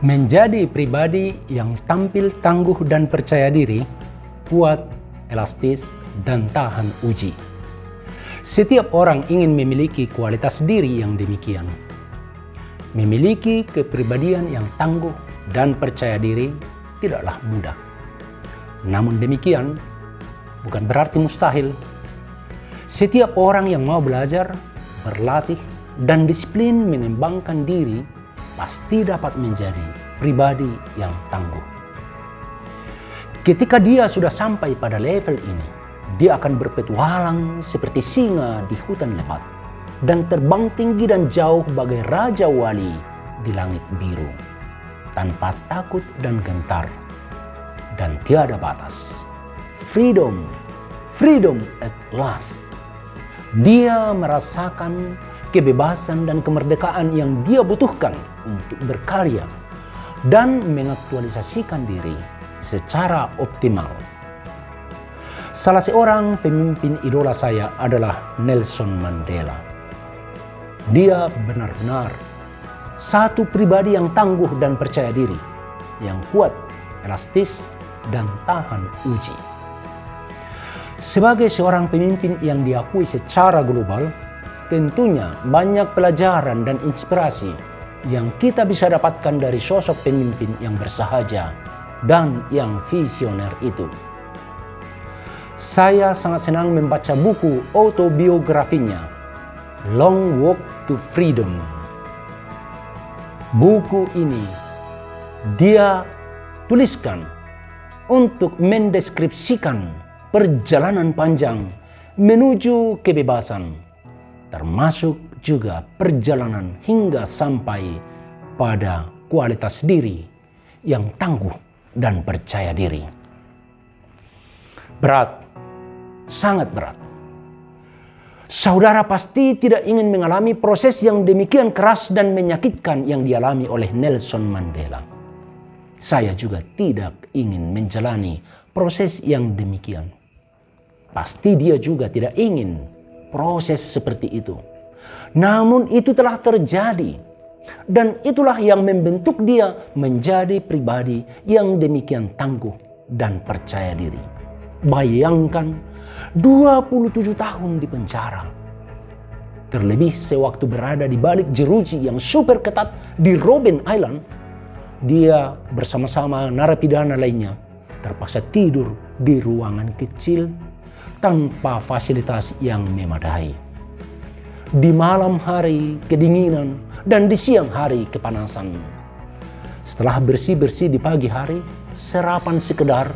Menjadi pribadi yang tampil tangguh dan percaya diri, kuat, elastis, dan tahan uji. Setiap orang ingin memiliki kualitas diri yang demikian. Memiliki kepribadian yang tangguh dan percaya diri tidaklah mudah. Namun demikian, bukan berarti mustahil. Setiap orang yang mau belajar, berlatih, dan disiplin mengembangkan diri pasti dapat menjadi pribadi yang tangguh. Ketika dia sudah sampai pada level ini, dia akan berpetualang seperti singa di hutan lebat dan terbang tinggi dan jauh bagai raja wali di langit biru, tanpa takut dan gentar, dan tiada batas. Freedom, freedom at last. Dia merasakan kebebasan dan kemerdekaan yang dia butuhkan untuk berkarya dan mengaktualisasikan diri secara optimal. Salah seorang pemimpin idola saya adalah Nelson Mandela. Dia benar-benar satu pribadi yang tangguh dan percaya diri, yang kuat, elastis, dan tahan uji. Sebagai seorang pemimpin yang diakui secara global, tentunya banyak pelajaran dan inspirasi yang kita bisa dapatkan dari sosok pemimpin yang bersahaja dan yang visioner itu. Saya sangat senang membaca buku autobiografinya, Long Walk to Freedom. Buku ini dia tuliskan untuk mendeskripsikan perjalanan panjang menuju kebebasan, termasuk juga perjalanan hingga sampai pada kualitas diri yang tangguh dan percaya diri. Berat, sangat berat. Saudara pasti tidak ingin mengalami proses yang demikian keras dan menyakitkan yang dialami oleh Nelson Mandela. Saya juga tidak ingin menjalani proses yang demikian. Pasti dia juga tidak ingin proses seperti itu. Namun itu telah terjadi. Dan itulah yang membentuk dia menjadi pribadi yang demikian tangguh dan percaya diri. Bayangkan 27 tahun di penjara. Terlebih sewaktu berada di balik jeruji yang super ketat di Robben Island, dia bersama-sama narapidana lainnya terpaksa tidur di ruangan kecil tanpa fasilitas yang memadai. Di malam hari kedinginan dan di siang hari kepanasan. Setelah bersih-bersih di pagi hari, sarapan sekedar,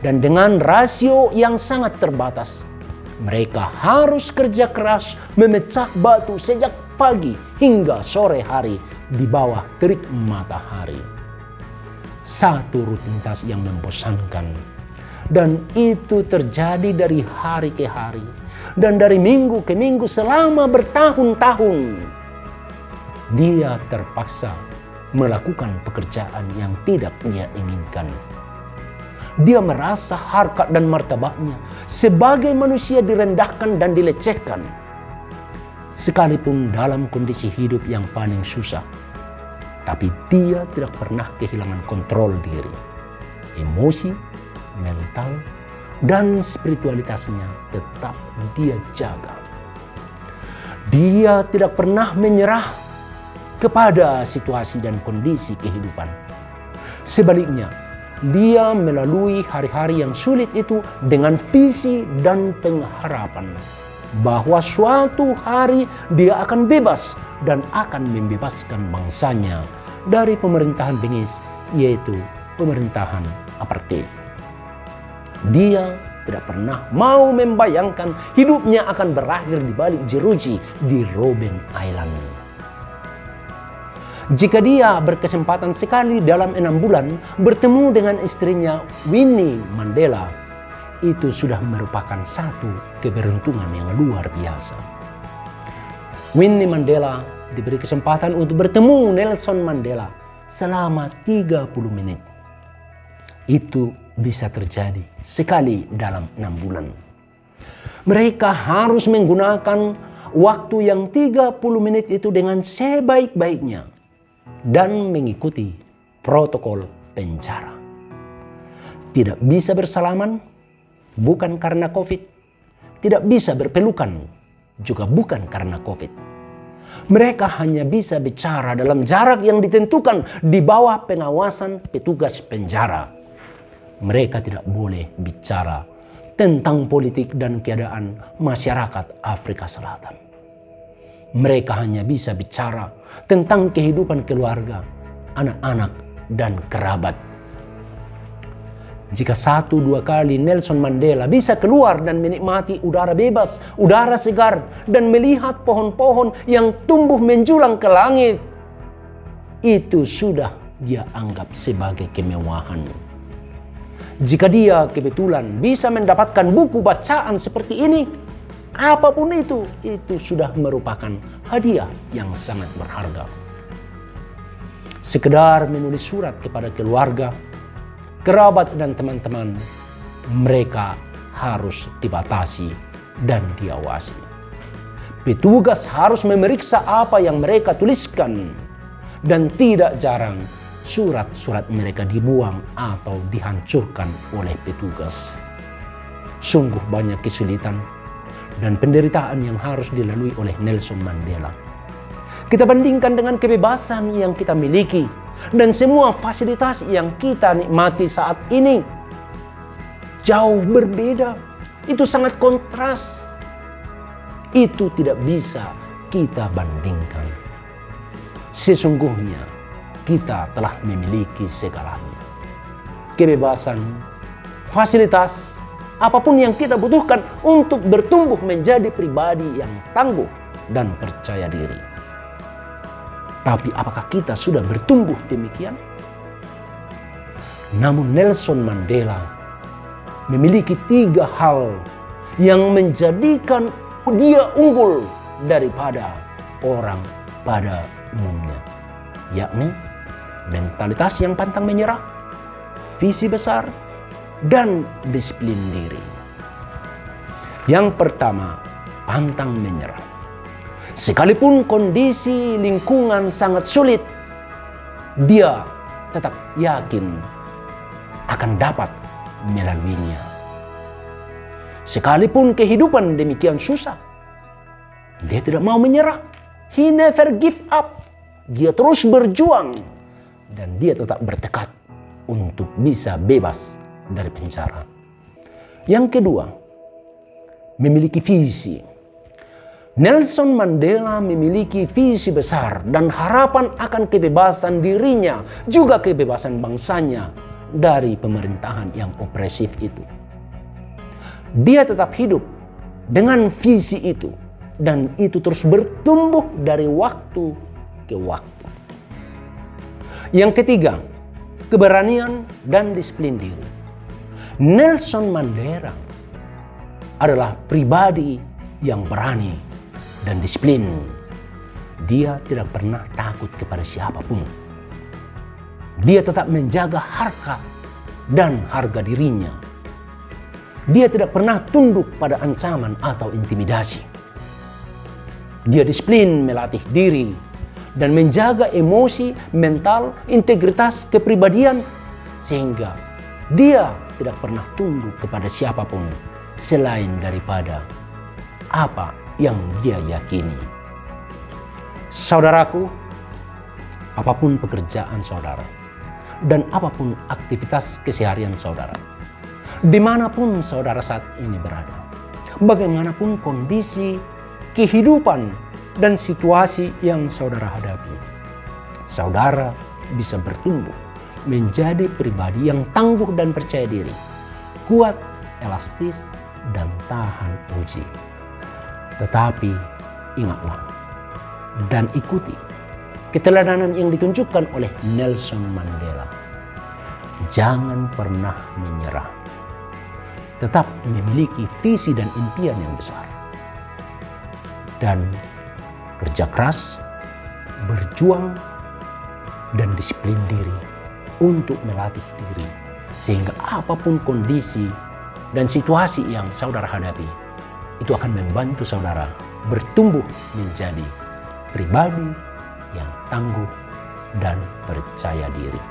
dan dengan rasio yang sangat terbatas, mereka harus kerja keras memecah batu sejak pagi hingga sore hari di bawah terik matahari. Satu rutinitas yang membosankan. Dan itu terjadi dari hari ke hari dan dari minggu ke minggu selama bertahun-tahun. Dia terpaksa melakukan pekerjaan yang tidak dia inginkan. Dia merasa harkat dan martabatnya sebagai manusia direndahkan dan dilecehkan. Sekalipun dalam kondisi hidup yang paling susah, tapi dia tidak pernah kehilangan kontrol diri. Emosi, mental, dan spiritualitasnya tetap dia jaga. Dia tidak pernah menyerah kepada situasi dan kondisi kehidupan. Sebaliknya, dia melalui hari-hari yang sulit itu dengan visi dan pengharapan bahwa suatu hari dia akan bebas dan akan membebaskan bangsanya dari pemerintahan bengis, yaitu pemerintahan apartheid. Dia tidak pernah mau membayangkan hidupnya akan berakhir di balik jeruji di Robben Island. Jika dia berkesempatan sekali dalam 6 bulan bertemu dengan istrinya Winnie Mandela, itu sudah merupakan satu keberuntungan yang luar biasa. Winnie Mandela diberi kesempatan untuk bertemu Nelson Mandela selama 30 menit. Itu bisa terjadi sekali dalam 6 bulan. Mereka harus menggunakan waktu yang 30 menit itu dengan sebaik-baiknya dan mengikuti protokol penjara. Tidak bisa bersalaman, bukan karena COVID. Tidak bisa berpelukan, juga bukan karena COVID. Mereka hanya bisa bicara dalam jarak yang ditentukan di bawah pengawasan petugas penjara. Mereka tidak boleh bicara tentang politik dan keadaan masyarakat Afrika Selatan. Mereka hanya bisa bicara tentang kehidupan keluarga, anak-anak, dan kerabat. Jika 1-2 kali Nelson Mandela bisa keluar dan menikmati udara bebas, udara segar, dan melihat pohon-pohon yang tumbuh menjulang ke langit, itu sudah dia anggap sebagai kemewahan. Jika dia kebetulan bisa mendapatkan buku bacaan seperti ini, apapun itu sudah merupakan hadiah yang sangat berharga. Sekedar menulis surat kepada keluarga, kerabat, dan teman-teman, mereka harus dibatasi dan diawasi. Petugas harus memeriksa apa yang mereka tuliskan, dan tidak jarang surat-surat mereka dibuang atau dihancurkan oleh petugas. Sungguh banyak kesulitan dan penderitaan yang harus dilalui oleh Nelson Mandela. Kita bandingkan dengan kebebasan yang kita miliki dan semua fasilitas yang kita nikmati saat ini. Jauh berbeda. Itu sangat kontras. Itu tidak bisa kita bandingkan. Sesungguhnya kita telah memiliki segalanya. Kebebasan, fasilitas, apapun yang kita butuhkan untuk bertumbuh menjadi pribadi yang tangguh dan percaya diri. Tapi apakah kita sudah bertumbuh demikian? Namun Nelson Mandela memiliki 3 hal yang menjadikan dia unggul daripada orang pada umumnya, yakni mentalitas yang pantang menyerah, visi besar, dan disiplin diri. Yang pertama, pantang menyerah. Sekalipun kondisi lingkungan sangat sulit, dia tetap yakin akan dapat melaluinya. Sekalipun kehidupan demikian susah, dia tidak mau menyerah. He never give up. Dia terus berjuang dan dia tetap bertekad untuk bisa bebas dari penjara. Yang kedua, memiliki visi. Nelson Mandela memiliki visi besar dan harapan akan kebebasan dirinya, juga kebebasan bangsanya dari pemerintahan yang opresif itu. Dia tetap hidup dengan visi itu, dan itu terus bertumbuh dari waktu ke waktu. Yang ketiga, keberanian dan disiplin diri. Nelson Mandela adalah pribadi yang berani dan disiplin. Dia tidak pernah takut kepada siapapun. Dia tetap menjaga harkat dan harga dirinya. Dia tidak pernah tunduk pada ancaman atau intimidasi. Dia disiplin melatih diri dan menjaga emosi, mental, integritas, kepribadian, sehingga dia tidak pernah tunduk kepada siapapun selain daripada apa yang dia yakini. Saudaraku, apapun pekerjaan saudara dan apapun aktivitas keseharian saudara, dimanapun saudara saat ini berada, bagaimanapun kondisi kehidupan dan situasi yang saudara hadapi, saudara bisa bertumbuh menjadi pribadi yang tangguh dan percaya diri, kuat, elastis, dan tahan uji. Tetapi ingatlah dan ikuti keteladanan yang ditunjukkan oleh Nelson Mandela. Jangan pernah menyerah. Tetap memiliki visi dan impian yang besar. Dan kerja keras, berjuang, dan disiplin diri untuk melatih diri. Sehingga apapun kondisi dan situasi yang saudara hadapi, itu akan membantu saudara bertumbuh menjadi pribadi yang tangguh dan percaya diri.